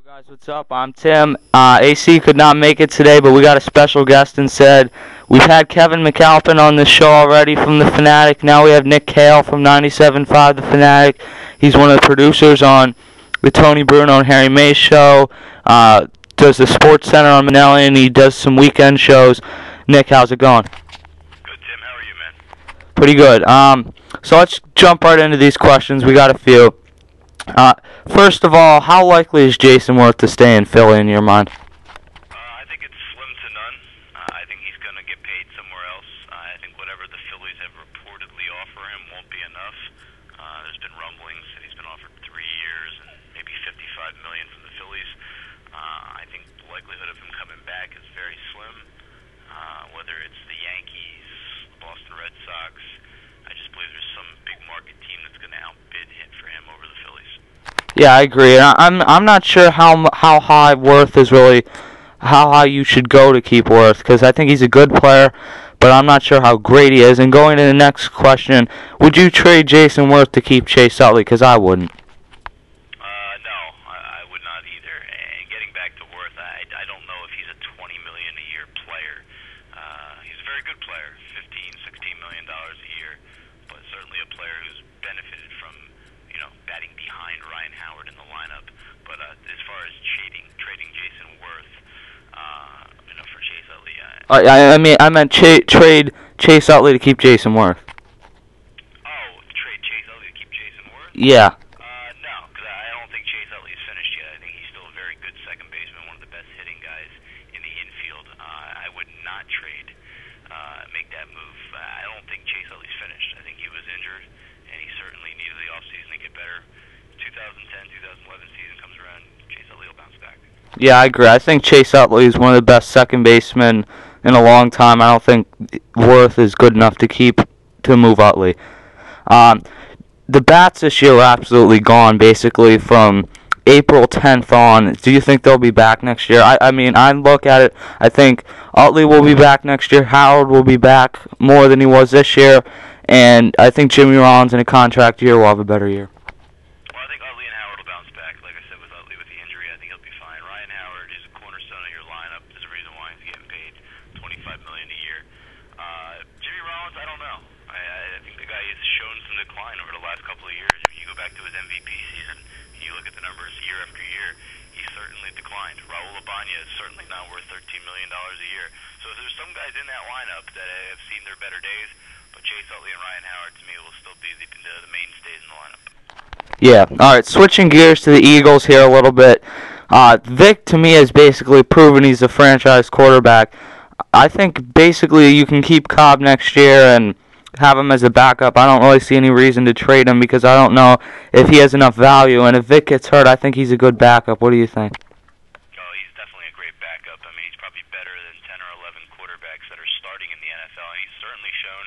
Guys, what's up? I'm Tim. AC could not make it today, but we got a special guest instead. We've had Kevin McAlpin on the show already from the Fanatic. Now we have Nick Kayal from 97.5 the Fanatic. He's one of the producers on the Tony Bruno and Harry May show. Does the Sports Center on Manelli, and he does some weekend shows. Nick, how's it going? Good, Tim. How are you, man? Pretty good. So let's jump right into these questions. We got a few. First of all, how likely is Jayson Werth to stay in Philly in your mind? I think it's slim to none. I think he's going to get paid somewhere else. I think whatever the Phillies have reportedly offer him won't be enough. There's been rumblings that he's been offered 3 years and maybe $55 million from the Phillies. I think the likelihood of him coming back is very slim. Whether it's the Yankees, the Boston Red Sox, I just believe there's some big market team that's going to outbid hit for him over the Phillies. Yeah, I agree. I'm not sure how high Werth is really, how high you should go to keep Werth, because I think he's a good player, but I'm not sure how great he is. And going to the next question, would you trade Jayson Werth to keep Chase Utley? Because I wouldn't. No, I would not either. And getting back to Werth, I don't know if he's a $20 million a year player. He's a very good player, $15-16 million a year, but certainly a player who's benefited from batting behind Ryan Howard in the lineup. But as far as trading Jayson Werth, for Chase Utley, I meant trade Chase Utley to keep Jayson Werth. Oh, trade Chase Utley to keep Jayson Werth? Yeah. No, because I don't think Chase Utley is finished yet. I think he's still a very good second baseman, one of the best hitting guys in the infield. I would not make that move. I don't think Chase Utley's finished. I think he was injured, and he certainly needed the offseason to get better. 2010-2011 season comes around, Chase Utley will bounce back. Yeah, I agree. I think Chase Utley is one of the best second basemen in a long time. I don't think Werth is good enough to move Utley. The bats this year are absolutely gone, basically, from April 10th on. Do you think they'll be back next year? I look at it, I think Utley will be back next year, Howard will be back more than he was this year, and I think Jimmy Rollins in a contract year will have a better year. Well, I think Utley and Howard will bounce back. Like I said, with Utley with the injury, I think he'll be fine. Ryan Howard is a cornerstone of your lineup. There's a reason why he's getting paid $25 million a year. Jimmy Rollins, I don't know. I think the guy has shown some decline over the last couple of years. If you go back to his MVP season, and you look at the numbers year after year, he certainly declined. Raul Ibanez is certainly not worth $13 million a year. So there's some guys in that lineup that have seen their better days, but Chase Utley and Ryan Howard, to me, will still be the mainstays in the lineup. Yeah. All right, switching gears to the Eagles here a little bit. Vick, to me, has basically proven he's a franchise quarterback. I think basically you can keep Cobb next year and have him as a backup. I don't really see any reason to trade him because I don't know if he has enough value. And if Vick gets hurt, I think he's a good backup. What do you think? Oh, he's definitely a great backup. I mean, he's probably better than 10 or 11 quarterbacks that are starting in the NFL. And he's certainly shown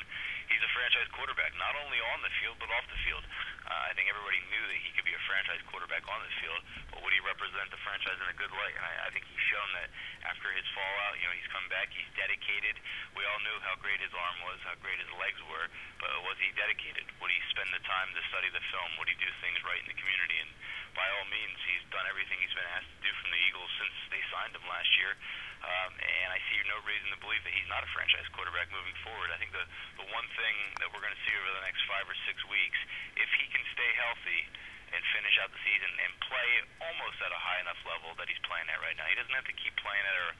he's a franchise quarterback, not only on the field but off the field. I think everybody knew that he could be a franchise quarterback on the field, but would he represent the franchise in a good light? I think he's shown that after his fallout, he's come back, he's dedicated. We all knew how great his arm was, how great his legs were, but was he dedicated? Would he spend the time to study the film? Would he do things right in the community? And by all means, he's done everything he's been asked to do from the Eagles since they signed him last year. And I see no reason to believe that he's not a franchise quarterback moving forward. I think the one thing that we're going to see over the next 5 or 6 weeks, if he can stay healthy and finish out the season and play almost at a high enough level that he's playing at right now. He doesn't have to keep playing at our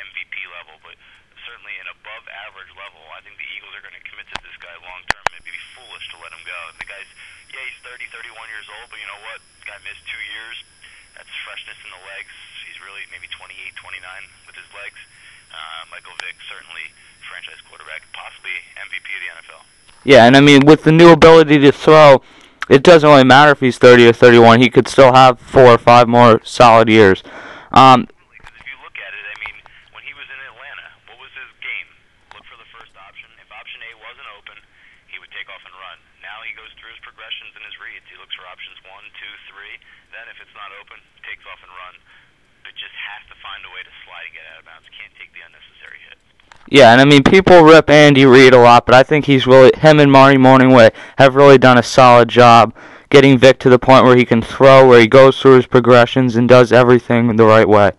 MVP level, but certainly an above average level. I think the Eagles are going to commit to this guy long term. It'd be foolish to let him go. And the guy's, he's 30, 31 years old, but you know what? The guy missed 2 years. That's freshness in the legs. He's really maybe 28, 29 with his legs. Michael Vick, certainly franchise quarterback, possibly MVP of the NFL. Yeah, and with the new ability to throw, it doesn't really matter if he's 30 or 31. He could still have 4 or 5 more solid years. Because if you look at it, when he was in Atlanta, what was his game? Look for the first option. If option A wasn't open, he would take off and run. Now he goes through his progressions and his reads. He looks for options 1, 2, 3. Then if it's not open, takes off and run. But just has to find a way to slide and get out of bounds. Can't take the unnecessary hit. Yeah, and people rip Andy Reid a lot, but I think him and Marty Morningway have really done a solid job getting Vick to the point where he can throw, where he goes through his progressions and does everything the right way.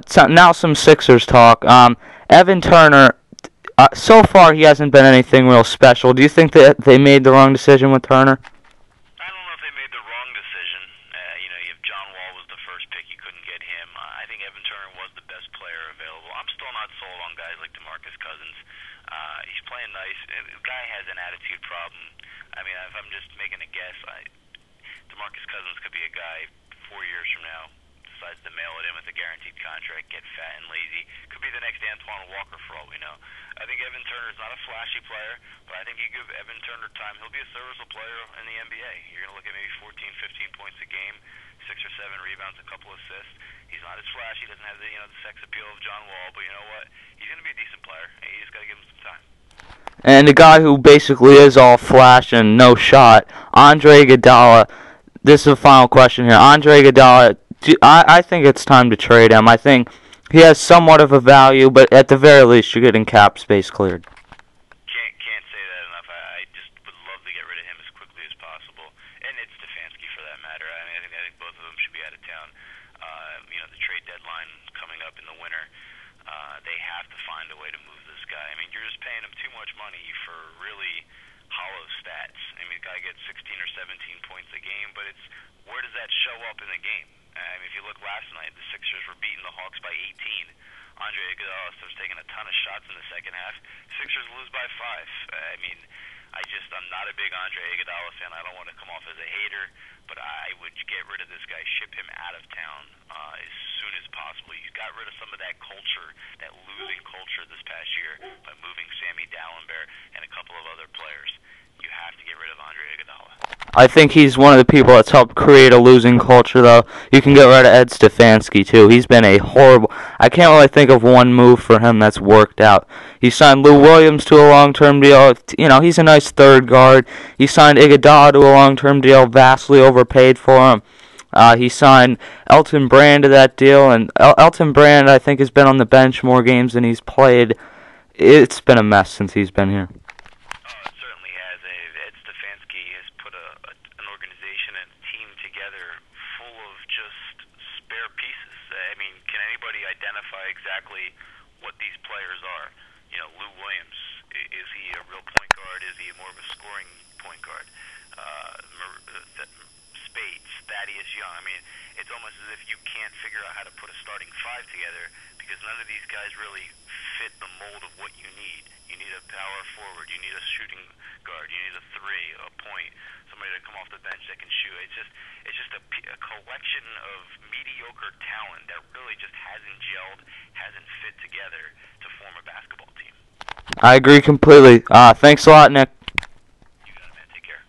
So now some Sixers talk. Evan Turner, so far he hasn't been anything real special. Do you think that they made the wrong decision with Turner? I don't know if they made the wrong decision. If John Wall was the first pick, you couldn't get him. I think Evan Turner was the best player available. I'm still not sold on guys like DeMarcus Cousins. He's playing nice. The guy has an attitude problem. I mean, if I'm just making a guess, DeMarcus Cousins could be a guy 4 years from now decides to mail it in with a guaranteed contract, get fat and lazy. Could be the next Antoine Walker for all we know. I think Evan Turner is not a flashy player, but I think you give Evan Turner time, he'll be a serviceable player in the NBA. You're going to look at maybe 14, 15 points a game, 6 or 7 rebounds, a couple assists. He's not as flashy, doesn't have the the sex appeal of John Wall, but you know what? He's going to be a decent player, and you just got to give him some time. And the guy who basically is all flash and no shot, Andre Iguodala. This is the final question here. Andre Iguodala, I think it's time to trade him. I think he has somewhat of a value, but at the very least, you're getting cap space cleared. Can't say that enough. I just would love to get rid of him as quickly as possible, and it's Stefanski for that matter. I think both of them should be out of town. The trade deadline coming up in the winter. They have to find a way to move this guy. I mean, you're just paying him too much money for really hollow stats. I mean, the guy gets 16 or 17 points a game, but it's where does that show up in the game? I mean, if you look last night, the Sixers were beating the Hawks by 18. Andre Iguodala was taking a ton of shots in the second half. Sixers lose by 5. I'm not a big Andre Iguodala fan. I don't want to come off as a hater, but I would get rid of this guy, ship him out of town as soon as possible. You got rid of some of that culture, that losing culture this past year by moving Sammy Dallenberg and a couple of other players. You have to get rid of Andre Iguodala. I think he's one of the people that's helped create a losing culture, though. You can get rid of Ed Stefanski, too. He's been a horrible... I can't really think of one move for him that's worked out. He signed Lou Williams to a long-term deal. He's a nice third guard. He signed Iguodala to a long-term deal, vastly overpaid for him. He signed Elton Brand to that deal, and Elton Brand, I think, has been on the bench more games than he's played. It's been a mess since he's been here. Identify exactly what these players are. Lou Williams, is he a real point guard? Is he more of a scoring point guard? Spades, Thaddeus Young. I mean, it's almost as if you can't figure out how to put a starting 5 together because none of these guys really fit the mold of what you need. You need a power forward. You need a shooting guard. You need a 3, a point, somebody to come off the bench that can shoot. It's just a collection of mediocre talent that really just hasn't gelled, hasn't fit together to form a basketball team. I agree completely. Thanks a lot, Nick. You got it, man. Take care.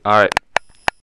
All right.